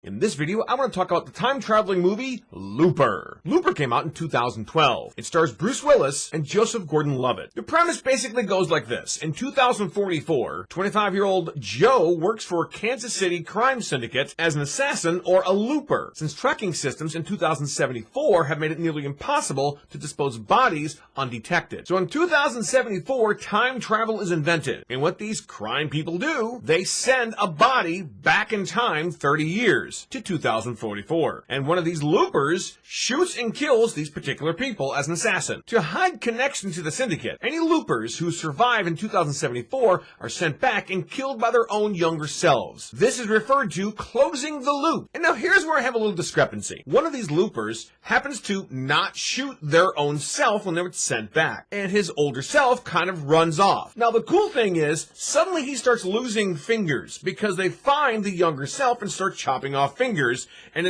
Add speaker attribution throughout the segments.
Speaker 1: In this video, I want to talk about the time-traveling movie, Looper. Looper came out in 2012. It stars Bruce Willis and Joseph Gordon-Levitt. The premise basically goes like this. In 2044, 25-year-old Joe works for a Kansas City crime syndicate as an assassin or a looper, since tracking systems in 2074 have made it nearly impossible to dispose of bodies undetected. So in 2074, time travel is invented. And what these crime people do, they send a body back in time 30 years. To 2044. And one of these loopers shoots and kills these particular people as an assassin. To hide connection to the syndicate, any loopers who survive in 2074 are sent back and killed by their own younger selves. This is referred to closing the loop. And now here's where I have a little discrepancy. One of these loopers happens to not shoot their own self when they were sent back. And his older self kind of runs off. Now the cool thing is, suddenly he starts losing fingers because they find the younger self and start chopping off fingers, and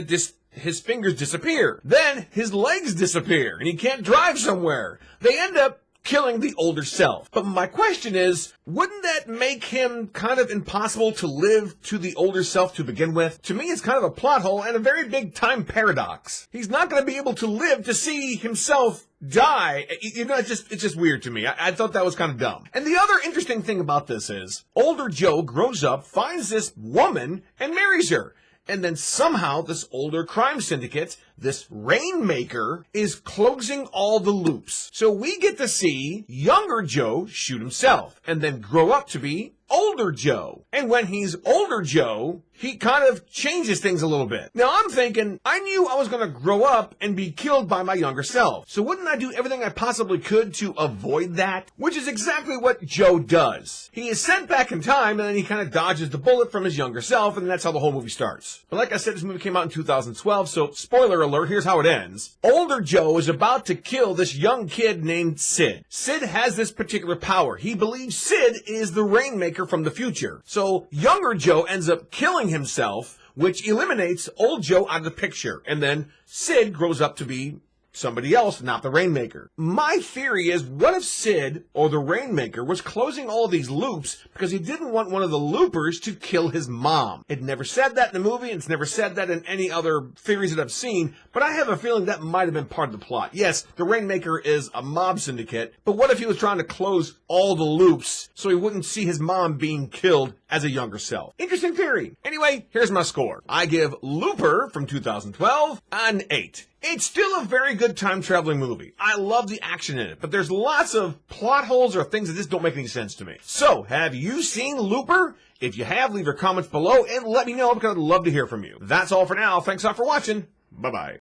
Speaker 1: his fingers disappear. Then his legs disappear, and he can't drive somewhere. They end up killing the older self. But my question is, wouldn't that make him kind of impossible to live to the older self to begin with? To me, it's kind of a plot hole and a very big time paradox. He's not going to be able to live to see himself die. You know, it's just weird to me. I thought that was kind of dumb. And the other interesting thing about this is, older Joe grows up, finds this woman, and marries her. And then somehow this older crime syndicate, this Rainmaker, is closing all the loops. So we get to see younger Joe shoot himself and then grow up to be older Joe. And when he's older Joe, he kind of changes things a little bit. Now I'm thinking, I knew I was going to grow up and be killed by my younger self. So wouldn't I do everything I possibly could to avoid that? Which is exactly what Joe does. He is sent back in time and then he kind of dodges the bullet from his younger self, and that's how the whole movie starts. But like I said, this movie came out in 2012, so spoiler alert, here's how it ends. Older Joe is about to kill this young kid named Sid. Sid has this particular power. He believes Sid is the Rainmaker from the future. So younger Joe ends up killing himself, which eliminates old Joe out of the picture. And then Sid grows up to be somebody else, not the Rainmaker. My theory is, what if Sid, or the Rainmaker, was closing all of these loops because he didn't want one of the loopers to kill his mom? It never said that in the movie, and it's never said that in any other theories that I've seen, but I have a feeling that might have been part of the plot. Yes, the Rainmaker is a mob syndicate, but what if he was trying to close all the loops so he wouldn't see his mom being killed as a younger self? Interesting theory. Anyway, here's my score. I give Looper from 2012 an 8. It's still a very good time-traveling movie. I love the action in it, but there's lots of plot holes or things that just don't make any sense to me. So, have you seen Looper? If you have, leave your comments below and let me know because I'd love to hear from you. That's all for now. Thanks a lot for watching. Bye-bye.